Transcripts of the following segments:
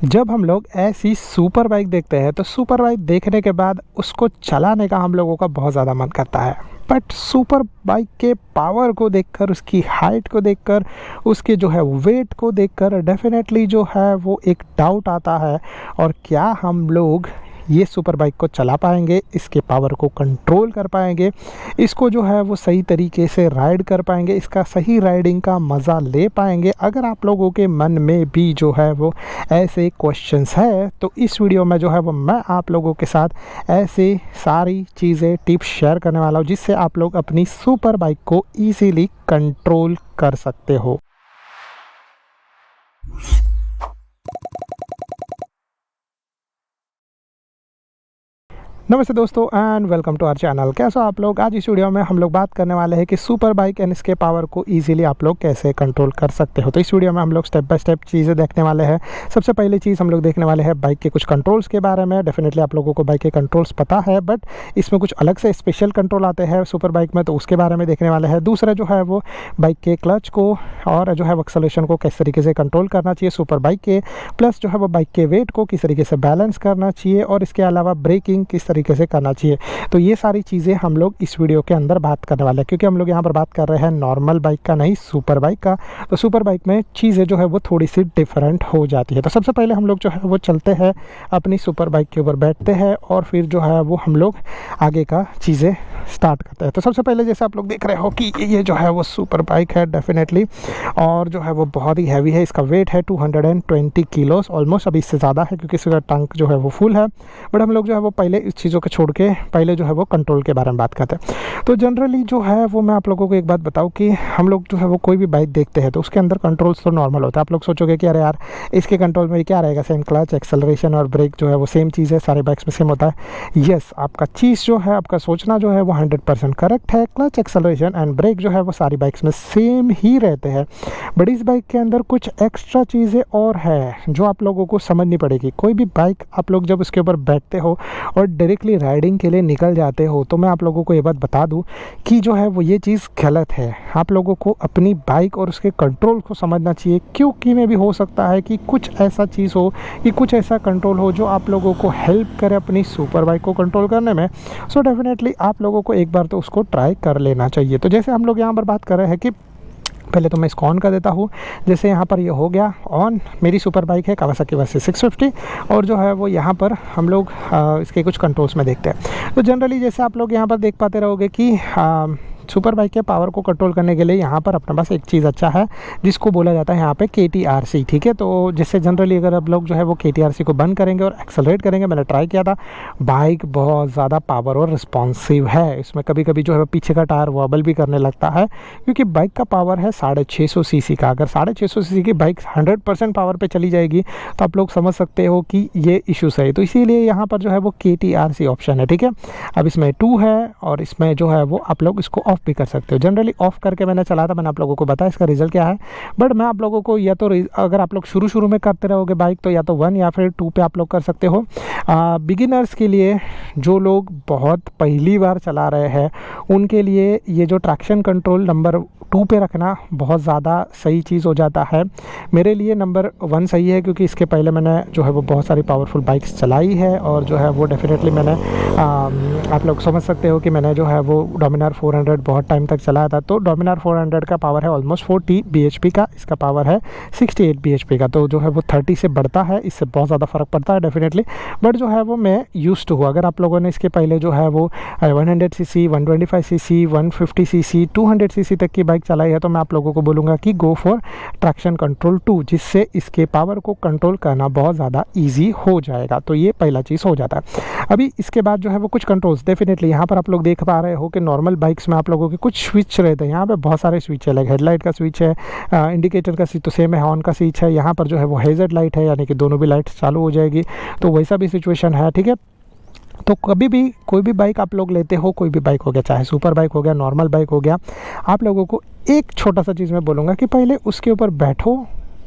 जब हम लोग ऐसी सुपर बाइक देखते हैं तो सुपर बाइक देखने के बाद उसको चलाने का हम लोगों का बहुत ज़्यादा मन करता है। बट सुपर बाइक के पावर को देखकर, उसकी हाइट को देखकर, उसके जो है वेट को देखकर डेफिनेटली जो है वो एक डाउट आता है। और क्या हम लोग ये सुपर बाइक को चला पाएंगे, इसके पावर को कंट्रोल कर पाएंगे, इसको जो है वो सही तरीके से राइड कर पाएंगे, इसका सही राइडिंग का मज़ा ले पाएंगे? अगर आप लोगों के मन में भी जो है वो ऐसे क्वेश्चंस है तो इस वीडियो में जो है वो मैं आप लोगों के साथ ऐसे सारी चीज़ें, टिप्स शेयर करने वाला हूँ जिससे आप लोग अपनी सुपर बाइक को ईजीली कंट्रोल कर सकते हो। नमस्ते दोस्तों and welcome to our channel. कैसे हो आप लोग? आज इस वीडियो में हम लोग बात करने वाले हैं कि सुपर बाइक एंड इसके पावर को इजीली आप लोग कैसे कंट्रोल कर सकते हो। तो इस वीडियो में हम लोग स्टेप बाय स्टेप चीज़ें देखने वाले हैं। सबसे पहली चीज़ हम लोग देखने वाले हैं बाइक के कुछ कंट्रोल्स के बारे में। डेफिनेटली आप लोगों को बाइक के कंट्रोल्स पता है, बट इसमें कुछ अलग से स्पेशल कंट्रोल आते हैं सुपर बाइक में, तो उसके बारे में देखने वाले हैं। दूसरा जो है वो बाइक के क्लच को और जो है एक्सेलरेशन को किस तरीके से कंट्रोल करना चाहिए सुपर बाइक के, प्लस जो है वो बाइक के वेट को किस तरीके से बैलेंस करना चाहिए, और इसके अलावा ब्रेकिंग किस तरीके से करना चाहिए। तो ये सारी चीज़ें हम लोग इस वीडियो के अंदर बात करने वाले हैं, क्योंकि हम लोग यहाँ पर बात कर रहे हैं नॉर्मल बाइक का, नहीं सुपर बाइक का। तो सुपर बाइक में चीज़ें जो है वो थोड़ी सी डिफरेंट हो जाती है। तो सबसे पहले हम लोग जो है वो चलते हैं अपनी सुपर बाइक के ऊपर, बैठते हैं और फिर जो है वो हम लोग आगे का चीज़ें स्टार्ट करते हैं। तो सबसे पहले जैसे आप लोग देख रहे हो कि ये जो है वो सुपर बाइक है डेफिनेटली, और जो है वो बहुत ही हैवी है। इसका वेट है 220 किलोस ऑलमोस्ट, अभी इससे ज़्यादा है क्योंकि इसका टंक जो है वो फुल है। बट हम लोग जो है वो पहले इस चीज़ों को छोड़ के पहले जो है वो कंट्रोल के बारे में बात करते हैं। तो जनरली जो है वो मैं आप लोगों को एक बात बताऊं कि हम लोग जो है वो कोई भी बाइक देखते हैं तो उसके अंदर कंट्रोल्स तो नॉर्मल होता है। आप लोग सोचोगे कि अरे यार इसके कंट्रोल में क्या रहेगा, सेम क्लच, एक्सेलरेशन और ब्रेक जो है वो सेम चीज़ है, सारे बाइक्स में सेम होता है। यस, आपका चीज़ जो है, आपका सोचना जो है वो 100% करेक्ट है। क्लच, एक्सेलरेशन एंड ब्रेक जो है वो सारी बाइक्स में सेम ही रहते हैं। बट इस बाइक के अंदर कुछ एक्स्ट्रा चीज़ें और है जो आप लोगों को समझनी पड़ेगी। कोई भी बाइक आप लोग जब उसके ऊपर बैठते हो और डायरेक्टली राइडिंग के लिए निकल जाते हो तो मैं आप लोगों को ये बात बता दूं कि जो है वो ये चीज़ गलत है। आप लोगों को अपनी बाइक और उसके कंट्रोल को समझना चाहिए, क्योंकि में भी हो सकता है कि कुछ ऐसा चीज़ हो, कि कुछ ऐसा कंट्रोल हो जो आप लोगों को हेल्प करे अपनी सुपर बाइक को कंट्रोल करने में। सो डेफिनेटली आप लोगों को एक बार तो उसको ट्राई कर लेना चाहिए। तो जैसे हम लोग यहाँ पर बात कर रहे हैं कि पहले तो मैं इसको ऑन कर देता हूँ। जैसे यहाँ पर ये हो गया ऑन। मेरी सुपर बाइक है कावासाकी वासी 650, और जो है वो यहाँ पर हम लोग इसके कुछ कंट्रोल्स में देखते हैं। तो जनरली जैसे आप लोग यहाँ पर देख पाते रहोगे कि सुपर बाइक के पावर को कंट्रोल करने के लिए यहाँ पर अपने पास एक चीज़ अच्छा है जिसको बोला जाता है यहाँ पे KTRC, ठीक है। तो जिससे जनरली अगर आप लोग जो है वो KTRC को बंद करेंगे और एक्सेलरेट करेंगे, मैंने ट्राई किया था, बाइक बहुत ज़्यादा पावर और रिस्पॉन्सिव है। इसमें कभी कभी जो है पीछे का टायर वॉबल भी करने लगता है, क्योंकि बाइक का पावर है 650 सीसी का। अगर 650 सीसी की बाइक 100% पावर पर चली जाएगी तो आप लोग समझ सकते हो कि ये इशूज़ है। तो इसीलिए यहाँ पर जो है वो KTRC ऑप्शन है, ठीक है। अब इसमें 2 है और इसमें जो है वो आप लोग इसको ऑफ भी कर सकते हो। जनरली ऑफ करके मैंने चला था, मैंने आप लोगों को बताया इसका रिजल्ट क्या है। बट मैं आप लोगों को या तो अगर आप लोग शुरू में करते रहोगे बाइक तो या तो 1 या फिर 2 पे आप लोग कर सकते हो। बिगिनर्स के लिए, जो लोग बहुत पहली बार चला रहे हैं, उनके लिए ये जो ट्रैक्शन कंट्रोल नंबर 2 पे रखना बहुत ज़्यादा सही चीज़ हो जाता है। मेरे लिए नंबर 1 सही है, क्योंकि इसके पहले मैंने जो है वो बहुत सारी पावरफुल बाइक्स चलाई है, और जो है वो डेफिनेटली मैंने आप लोग समझ सकते हो कि मैंने जो है वो डोमिनार 400 बहुत टाइम तक चलाया था। तो डोमिनार 400 का पावर है ऑलमोस्ट 40 bhp का, इसका पावर है 68 bhp का। तो जो है वो 30 से बढ़ता है, इससे बहुत ज़्यादा फ़र्क पड़ता है डेफिनेटली। बट जो है वो मैं यूज्ड हूँ। अगर आप लोगों ने इसके पहले जो है वो 100 सीसी, 125 सीसी, 150 सीसी, 200 सीसी तक की बाइक चलाई है, तो मैं आप लोगों को बोलूँगा कि गो फॉर ट्रैक्शन कंट्रोल 2, जिससे इसके पावर को कंट्रोल करना बहुत ज़्यादा ईजी हो जाएगा। तो ये पहला चीज़ हो जाता है। अभी इसके बाद जो है वो कुछ कंट्रोल्स डेफिनेटली यहाँ पर आप लोग देख पा रहे हो कि नॉर्मल बाइक्स में आप लोगों के कुछ स्विच रहते हैं। यहाँ पे बहुत सारे स्विच है, लाइक हेडलाइट का स्विच है, इंडिकेटर का स्विच तो सेम है, हॉर्न का स्विच है। यहाँ पर जो है वो हेजर्ड लाइट है, यानी कि दोनों भी लाइट चालू हो जाएगी। तो वैसा भी सिचुएशन है, ठीक है। तो कभी भी कोई भी बाइक आप लोग लेते हो, कोई भी बाइक हो गया, चाहे सुपर बाइक हो गया, नॉर्मल बाइक हो गया, आप लोगों को एक छोटा सा चीज़ मैं बोलूँगा कि पहले उसके ऊपर बैठो,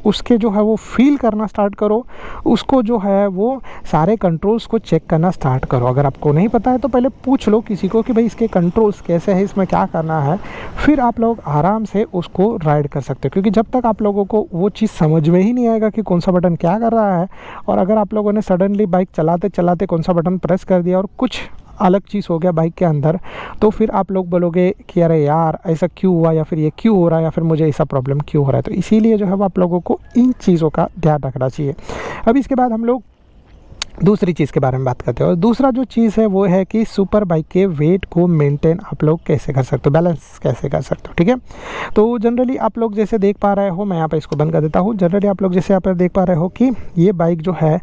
उसके जो है वो फील करना स्टार्ट करो, उसको जो है वो सारे कंट्रोल्स को चेक करना स्टार्ट करो। अगर आपको नहीं पता है तो पहले पूछ लो किसी को कि भाई इसके कंट्रोल्स कैसे हैं, इसमें क्या करना है, फिर आप लोग आराम से उसको राइड कर सकते हो। क्योंकि जब तक आप लोगों को वो चीज़ समझ में ही नहीं आएगा कि कौन सा बटन क्या कर रहा है, और अगर आप लोगों ने सडनली बाइक चलाते चलाते कौन सा बटन प्रेस कर दिया और कुछ अलग चीज़ हो गया बाइक के अंदर, तो फिर आप लोग बोलोगे कि अरे यार ऐसा क्यों हुआ, या फिर ये क्यों हो रहा है, या फिर मुझे ऐसा प्रॉब्लम क्यों हो रहा है। तो इसीलिए जो है वो आप लोगों को इन चीज़ों का ध्यान रखना चाहिए। अब इसके बाद हम लोग दूसरी चीज़ के बारे में बात करते हैं, और दूसरा जो चीज़ है वो है कि सुपर बाइक के वेट को मेंटेन आप लोग कैसे कर सकते हो, बैलेंस कैसे कर सकते हो। ठीक है, तो जनरली आप लोग जैसे देख पा रहे हो, मैं यहाँ पे इसको बंद कर देता हूँ। जनरली आप लोग जैसे यहाँ पर देख पा रहे हो कि ये बाइक जो है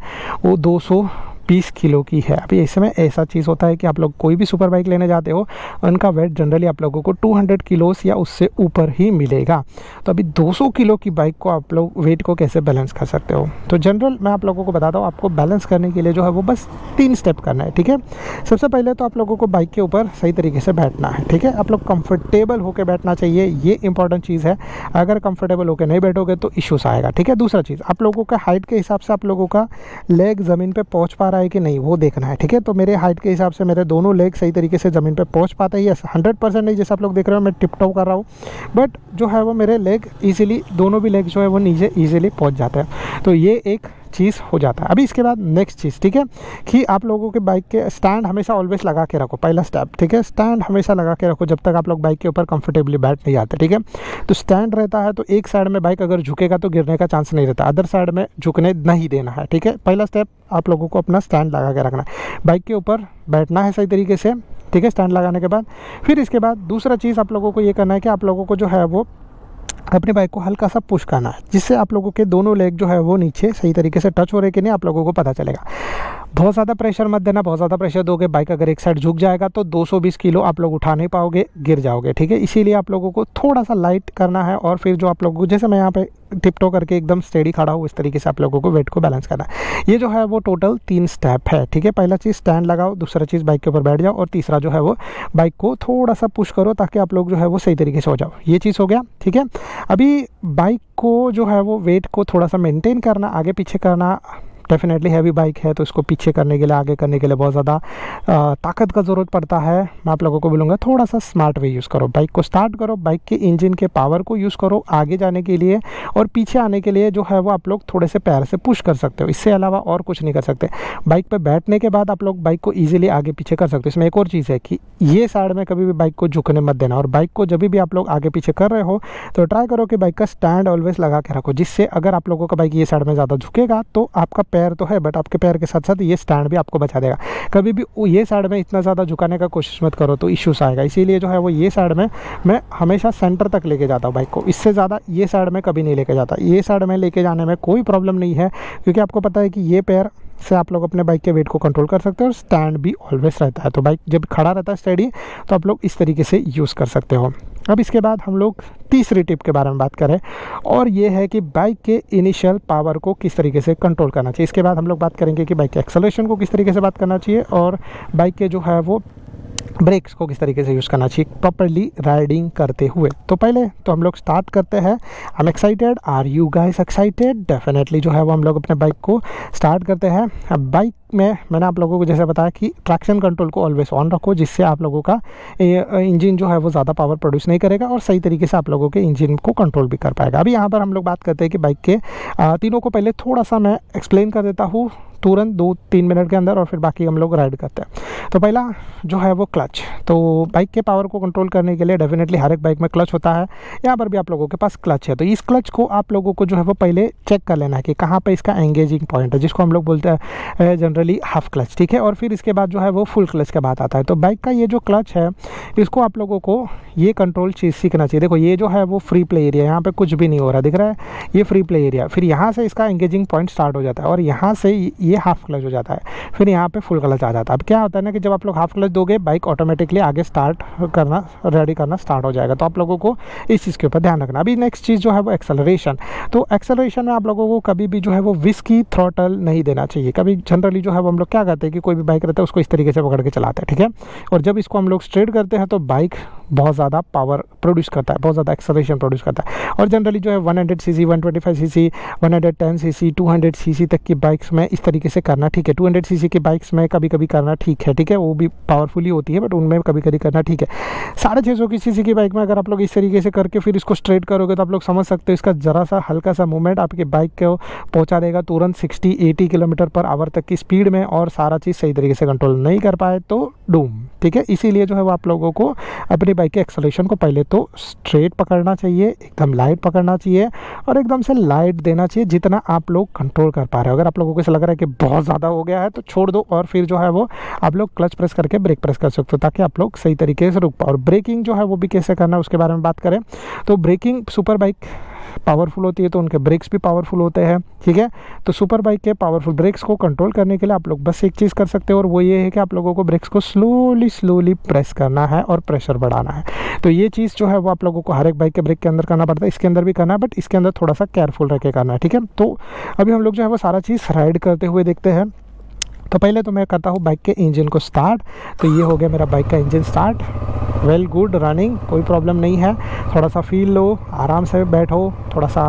वो 220 किलो की है। अभी इसमें ऐसा चीज़ होता है कि आप लोग कोई भी सुपर बाइक लेने जाते हो, उनका वेट जनरली आप लोगों को 200 किलोस या उससे ऊपर ही मिलेगा। तो अभी 200 किलो की बाइक को आप लोग वेट को कैसे बैलेंस कर सकते हो, तो जनरल मैं आप लोगों को बताता हूँ। आपको बैलेंस करने के लिए जो है वो बस 3 स्टेप करना है। ठीक है, सबसे पहले तो आप लोगों को बाइक के ऊपर सही तरीके से बैठना है। ठीक है, आप लोग कंफर्टेबल होकर बैठना चाहिए, ये इंपॉर्टेंट चीज़ है। अगर कंफर्टेबल होकर नहीं बैठोगे तो इश्यूज आएगा। ठीक है, दूसरा चीज़, आप लोगों का हाइट के हिसाब से आप लोगों का लेग ज़मीन पर पहुँच पा रहा है कि नहीं, वो देखना है। ठीक है, तो मेरे हाइट के हिसाब से मेरे दोनों लेग सही तरीके से ज़मीन पे पहुंच पाते हैं। 100% नहीं, जैसे आप लोग देख रहे हो मैं टिप टॉप कर रहा हूँ, बट जो है वो मेरे लेग इजीली, दोनों भी लेग जो है वो नीचे इजीली पहुंच जाते हैं। तो ये एक चीज़ हो जाता है। अभी इसके बाद नेक्स्ट चीज़, ठीक है, कि आप लोगों के बाइक के स्टैंड हमेशा ऑलवेज लगा के रखो। पहला स्टेप, ठीक है, स्टैंड हमेशा लगा के रखो जब तक आप लोग बाइक के ऊपर कंफर्टेबली बैठ नहीं जाते। ठीक है, तो स्टैंड रहता है तो एक साइड में बाइक अगर झुकेगा तो गिरने का चांस नहीं रहता, अदर साइड में झुकने नहीं देना है। ठीक है, पहला स्टेप आप लोगों को अपना स्टैंड लगा के रखना है, बाइक के ऊपर बैठना है सही तरीके से। ठीक है, स्टैंड लगाने के बाद फिर इसके बाद दूसरा चीज़ आप लोगों को ये करना है कि आप लोगों को जो है वो अपनी बाइक को हल्का सा पुश करना है, जिससे आप लोगों के दोनों लेग जो है वो नीचे सही तरीके से टच हो रहे कि नहीं आप लोगों को पता चलेगा। बहुत ज़्यादा प्रेशर मत देना, बहुत ज़्यादा प्रेशर दोगे बाइक अगर एक साइड झुक जाएगा तो 220 किलो आप लोग उठा नहीं पाओगे, गिर जाओगे। ठीक है, इसीलिए आप लोगों को थोड़ा सा लाइट करना है, और फिर जो आप लोगों को, जैसे मैं यहाँ पे टिप-टो करके एकदम स्टेडी खड़ा हूँ, इस तरीके से आप लोगों को वेट को बैलेंस करना है। ये जो है वो टोटल 3 स्टेप है। ठीक है, पहला चीज़ स्टैंड लगाओ, दूसरा चीज़ बाइक के ऊपर बैठ जाओ, और तीसरा जो है वो बाइक को थोड़ा सा पुश करो ताकि आप लोग जो है वो सही तरीके से हो जाओ। ये चीज़ हो गया। ठीक है, अभी बाइक को जो है वो वेट को थोड़ा सा मेंटेन करना, आगे पीछे करना। डेफिनेटली हैवी बाइक है तो इसको पीछे करने के लिए, आगे करने के लिए बहुत ज़्यादा ताकत का ज़रूरत पड़ता है। मैं आप लोगों को बोलूँगा थोड़ा सा स्मार्ट वे यूज़ करो, बाइक को स्टार्ट करो, बाइक के इंजन के पावर को यूज़ करो आगे जाने के लिए, और पीछे आने के लिए जो है वो आप लोग थोड़े से पैर से पुश कर सकते हो। इससे अलावा और कुछ नहीं कर सकते। बाइक पर बैठने के बाद आप लोग बाइक को ईजिली आगे पीछे कर सकते हो। इसमें एक और चीज़ है कि ये साइड में कभी भी बाइक को झुकने मत देना, और बाइक को जब भी आप लोग आगे पीछे कर रहे हो तो ट्राई करो कि बाइक का स्टैंड ऑलवेज लगा के रखो, जिससे अगर आप लोगों का बाइक ये साइड में ज़्यादा झुकेगा तो आपका पैर तो है, बट आपके पैर के साथ साथ ये स्टैंड भी आपको बचा देगा। कभी भी ये साइड में इतना ज़्यादा झुकाने का कोशिश मत करो तो इश्यूज आएगा। इसीलिए जो है वो ये साइड में मैं हमेशा सेंटर तक लेके जाता हूँ बाइक को, इससे ज़्यादा ये साइड में कभी नहीं लेके जाता। ये साइड में लेके जाने में कोई प्रॉब्लम नहीं है, क्योंकि आपको पता है कि ये पैर से आप लोग अपने बाइक के वेट को कंट्रोल कर सकते हो, और स्टैंड भी ऑलवेज रहता है। तो बाइक जब खड़ा रहता है स्टेडी, तो आप लोग इस तरीके से यूज़ कर सकते हो। अब इसके बाद हम लोग तीसरी टिप के बारे में बात करें, और ये है कि बाइक के इनिशियल पावर को किस तरीके से कंट्रोल करना चाहिए। इसके बाद हम लोग बात करेंगे कि बाइक के एक्सेलरेशन को किस तरीके से बात करना चाहिए, और बाइक के जो है वो ब्रेक्स को किस तरीके से यूज़ करना चाहिए प्रॉपर्ली राइडिंग करते हुए। तो पहले तो हम लोग स्टार्ट करते हैं। I am excited, are you guys excited? Definitely जो है वो हम लोग अपने बाइक को स्टार्ट करते हैं। अब बाइक में मैंने आप लोगों को जैसे बताया कि ट्रैक्शन कंट्रोल को ऑलवेज ऑन रखो, जिससे आप लोगों का इंजन जो है वो ज़्यादा पावर प्रोड्यूस नहीं करेगा, और सही तरीके से आप लोगों के इंजन को कंट्रोल भी कर पाएगा। अभी यहाँ पर हम लोग बात करते हैं कि बाइक के तीनों को पहले थोड़ा सा मैं एक्सप्लेन कर देता हूँ तुरंत 2-3 मिनट के अंदर, और फिर बाकी हम लोग राइड करते हैं। तो पहला जो है वो क्लच। तो बाइक के पावर को कंट्रोल करने के लिए डेफिनेटली हर एक बाइक में क्लच होता है, यहाँ पर भी आप लोगों के पास क्लच है। तो इस क्लच को आप लोगों को जो है वो पहले चेक कर लेना है कि कहाँ पे इसका एंगेजिंग पॉइंट है, जिसको हम लोग बोलते हैं जनरली हाफ क्लच। ठीक है, और फिर इसके बाद जो है वो फुल क्लच का बात आता है। तो बाइक का ये जो क्लच है, इसको आप लोगों को ये कंट्रोल चीज़ सीखना चाहिए। देखो ये जो है वो फ्री प्ले एरिया, यहाँ पे कुछ भी नहीं हो रहा, दिख रहा है, ये फ्री प्ले एरिया। फिर यहाँ से इसका एंगेजिंग पॉइंट स्टार्ट हो जाता है, और यहाँ से ये हाफ क्लच हो जाता है, फिर यहाँ पे फुल क्लच आ जाता है। अब क्या होता है ना कि जब आप लोग हाफ क्लच दोगे, बाइक ऑटोमेटिकली आगे स्टार्ट करना, रेडी करना स्टार्ट हो जाएगा। तो आप लोगों को इस चीज़ के ऊपर ध्यान रखना। अभी नेक्स्ट चीज़ जो है वो एक्सेलरेशन। तो एक्सेलरेशन में आप लोगों को कभी भी जो है वो विस्की थ्रॉटल नहीं देना चाहिए। कभी जनरली जो है वो हम लोग क्या करते हैं कि कोई भी बाइक रहता है उसको इस तरीके से पकड़ के चलाते हैं। ठीक है, और जब इसको हम लोग स्ट्रेट करते हैं तो बाइक बहुत ज़्यादा पावर प्रोड्यूस करता है, बहुत ज़्यादा एक्सेलरेशन प्रोड्यूस करता है। और जनरली जो है 100 सीसी, 125 सीसी, 110 सीसी, 200 सीसी तक की बाइक्स में इस तरीके से करना ठीक है। 200 सीसी की बाइक्स में कभी कभी करना ठीक है, ठीक है, वो भी पावरफुली होती है, बट उनमें कभी कभी करना ठीक है। 650 की सीसी की बाइक में अगर आप लोग इस तरीके से करके फिर इसको स्ट्रेट करोगे तो आप लोग समझ सकते हो इसका ज़रा सा हल्का सा मूवमेंट आपकी बाइक को पहुंचा देगा तुरंत 60-80 किलोमीटर पर आवर तक की स्पीड में, और सारा चीज़ सही तरीके से कंट्रोल नहीं कर पाए तो डूम, ठीक है। इसीलिए जो है वो आप लोगों को अपनी बाइक के एक्सेलरेशन को पहले तो स्ट्रेट पकड़ना चाहिए, एकदम लाइट पकड़ना चाहिए और एकदम से लाइट देना चाहिए जितना आप लोग कंट्रोल कर पा रहे हो। अगर आप लोगों को ऐसा लग रहा है कि बहुत ज़्यादा हो गया है तो छोड़ दो, और फिर जो है वो आप लोग क्लच प्रेस करके ब्रेक प्रेस कर सकते हो ताकि आप लोग सही तरीके से रुक पाओ। और ब्रेकिंग जो है वो भी कैसे करना है उसके बारे में बात करें तो ब्रेकिंग, सुपर बाइक पावरफुल होती है तो उनके ब्रेक्स भी पावरफुल होते हैं, ठीक है। तो सुपर बाइक के पावरफुल ब्रेक्स को कंट्रोल करने के लिए आप लोग बस एक चीज़ कर सकते हो, और वो ये है कि आप लोगों को ब्रेक्स को स्लोली प्रेस करना है और प्रेशर बढ़ाना है। तो ये चीज़ जो है वो आप लोगों को हर एक बाइक के ब्रेक के अंदर करना पड़ता है, इसके अंदर भी करना है, बट इसके अंदर थोड़ा सा केयरफुल रह के करना है, ठीक है। तो अभी हम लोग जो है वो सारा चीज़ राइड करते हुए देखते हैं। तो पहले तो मैं करता हूँ बाइक के इंजन को स्टार्ट। तो ये हो गया मेरा बाइक का engine start, well good running, कोई प्रॉब्लम नहीं है। थोड़ा सा फील लो, आराम से बैठो, थोड़ा सा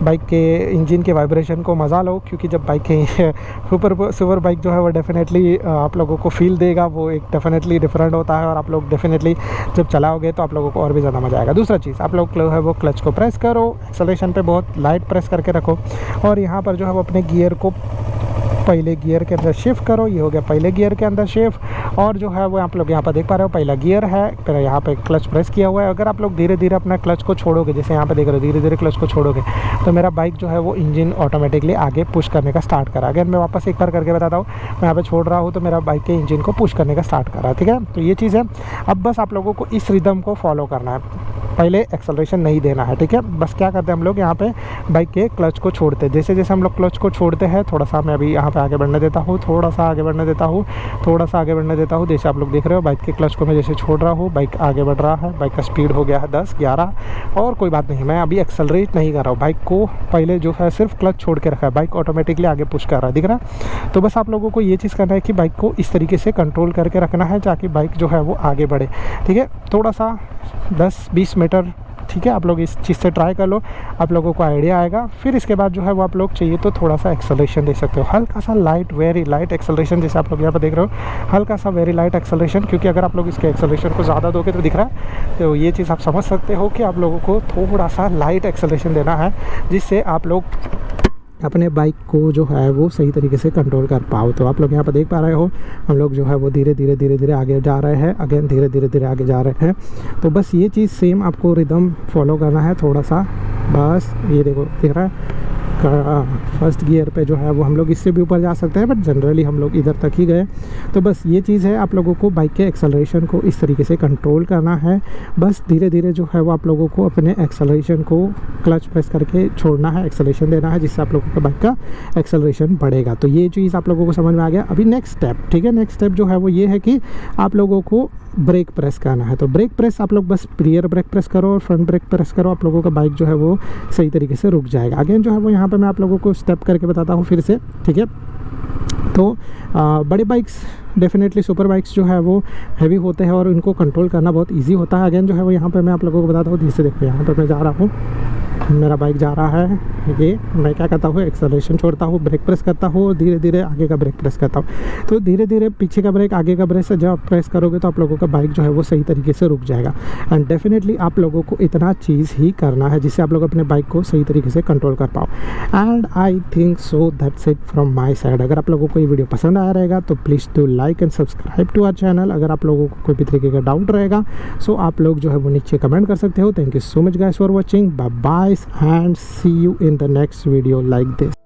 बाइक के इंजन के वाइब्रेशन को मज़ा लो, क्योंकि जब बाइक के सुपर बाइक जो है वो डेफिनेटली आप लोगों को फील देगा, वो एक डेफिनेटली डिफरेंट होता है, और आप लोग डेफिनेटली जब चलाओगे तो आप लोगों को और भी ज़्यादा मज़ा आएगा। दूसरा चीज़, आप लोग जो है वो क्लच को प्रेस करो, एक्सेलरेशन पे बहुत लाइट प्रेस करके रखो, और यहाँ पर जो है वो अपने गियर को पहले गियर के अंदर शिफ्ट करो। ये हो गया पहले गियर के अंदर शिफ्ट, और जो है वो आप लोग यहाँ पर देख पा रहे हो पहला गियर है, फिर यहाँ पे क्लच प्रेस किया हुआ है। अगर आप लोग धीरे धीरे अपना क्लच को छोड़ोगे, जैसे यहाँ पे देख रहे हो धीरे धीरे क्लच को छोड़ोगे, तो मेरा बाइक जो है वो इंजन ऑटोमेटिकली आगे पुश करने का स्टार्ट करा। अगर मैं वापस एक बार करके बताता हूँ, मैं यहाँ पे छोड़ रहा हूँ तो मेरा बाइक के इंजन को पुश करने का स्टार्ट करा, ठीक है। तो ये चीज़ है। अब बस आप लोगों को इस रिदम को फॉलो करना है, पहले एक्सेलरेशन नहीं देना है, ठीक है। बस क्या करते हैं हम लोग यहाँ पे बाइक के क्लच को छोड़ते हैं, जैसे जैसे हम लोग क्लच को छोड़ते हैं, थोड़ा सा मैं अभी यहाँ पे आगे बढ़ने देता हूँ, थोड़ा सा आगे बढ़ने देता हूँ, थोड़ा सा आगे बढ़ने देता हूँ। जैसे आप लोग देख रहे हो बाइक के क्लच को मैं जैसे छोड़ रहा हूँ, बाइक आगे बढ़ रहा है, बाइक का स्पीड हो गया है 10-11, और कोई बात नहीं, मैं अभी एक्सेलरेट नहीं कर रहा हूँ, बाइक को पहले जो है सिर्फ क्लच छोड़ के रखा है, बाइक ऑटोमेटिकली आगे पुश कर रहा है, दिख रहा है। तो बस आप लोगों को ये चीज़ करना है कि बाइक को इस तरीके से कंट्रोल करके रखना है ताकि बाइक जो है वो आगे बढ़े, ठीक है। थोड़ा सा 10-20 मीटर, ठीक है, आप लोग इस चीज़ से ट्राई कर लो, आप लोगों को आइडिया आएगा। फिर इसके बाद जो है वो आप लोग चाहिए तो थोड़ा सा एक्सेलरेशन दे सकते हो, हल्का सा लाइट, वेरी लाइट एक्सेलरेशन, जैसे आप लोग यहाँ पर देख रहे हो, हल्का सा वेरी लाइट एक्सेलरेशन, क्योंकि अगर आप लोग इसके एक्सेलरेशन को ज़्यादा दोगे तो दिख रहा है, तो ये चीज़ आप समझ सकते हो कि आप लोगों को थोड़ा सा लाइट एक्सेलरेशन देना है, जिससे आप लोग अपने बाइक को जो है वो सही तरीके से कंट्रोल कर पाओ। तो आप लोग यहाँ पर देख पा रहे हो हम लोग जो है वो धीरे धीरे आगे जा रहे हैं, अगेन धीरे धीरे आगे जा रहे हैं। तो बस ये चीज़ सेम आपको रिदम फॉलो करना है थोड़ा सा, बस ये देखो दिख रहा है फर्स्ट गियर पे जो है वो हम लोग इससे भी ऊपर जा सकते हैं, बट जनरली हम लोग इधर तक ही गए। तो बस ये चीज़ है, आप लोगों को बाइक के एक्सेलरेशन को इस तरीके से कंट्रोल करना है, बस धीरे धीरे जो है वो आप लोगों को अपने एक्सेलरेशन को क्लच प्रेस करके छोड़ना है, एक्सेलरेशन देना है, जिससे आप लोगों का बाइक का एक्सेलरेशन बढ़ेगा। तो ये चीज़ आप लोगों को समझ में आ गया। अभी नेक्स्ट स्टेप, ठीक है, नेक्स्ट स्टेप जो है वो ये है कि आप लोगों को ब्रेक प्रेस करना है। तो ब्रेक प्रेस आप लोग बस रियर ब्रेक प्रेस करो और फ्रंट ब्रेक प्रेस करो, आप लोगों का बाइक जो है वो सही तरीके से रुक जाएगा। अगेन जो है वो यहाँ पे मैं आप लोगों को स्टेप करके बताता हूँ फिर से, ठीक है। तो बड़े बाइक्स डेफिनेटली सुपर बाइक्स जो है वो हैवी होते हैं और इनको कंट्रोल करना बहुत इजी होता है। अगेन जो है वो यहाँ पे मैं आप लोगों को बताता हूँ, जैसे देखो यहाँ पर मैं जा रहा हूँ, मेरा बाइक जा रहा है, ये मैं क्या करता हूँ एक्सेलरेशन छोड़ता हूँ, ब्रेक प्रेस करता हूँ और धीरे धीरे आगे का ब्रेक प्रेस करता हूँ। तो धीरे धीरे पीछे का ब्रेक आगे का ब्रेक से जब आप प्रेस करोगे तो आप लोगों का बाइक जो है वो सही तरीके से रुक जाएगा। एंड डेफिनेटली आप लोगों को इतना चीज़ ही करना है जिससे आप लोग अपने बाइक को सही तरीके से कंट्रोल कर पाओ। And I think so that's it from my side. अगर आप लोगों को ये वीडियो पसंद आया रहेगा तो please do like and subscribe to our channel. अगर आप लोगों को कोई भी तरीके का डाउट रहेगा सो आप लोग जो है वो नीचे कमेंट कर सकते हो। Thank you so much guys for watching, bye bye and see you in the next video like this.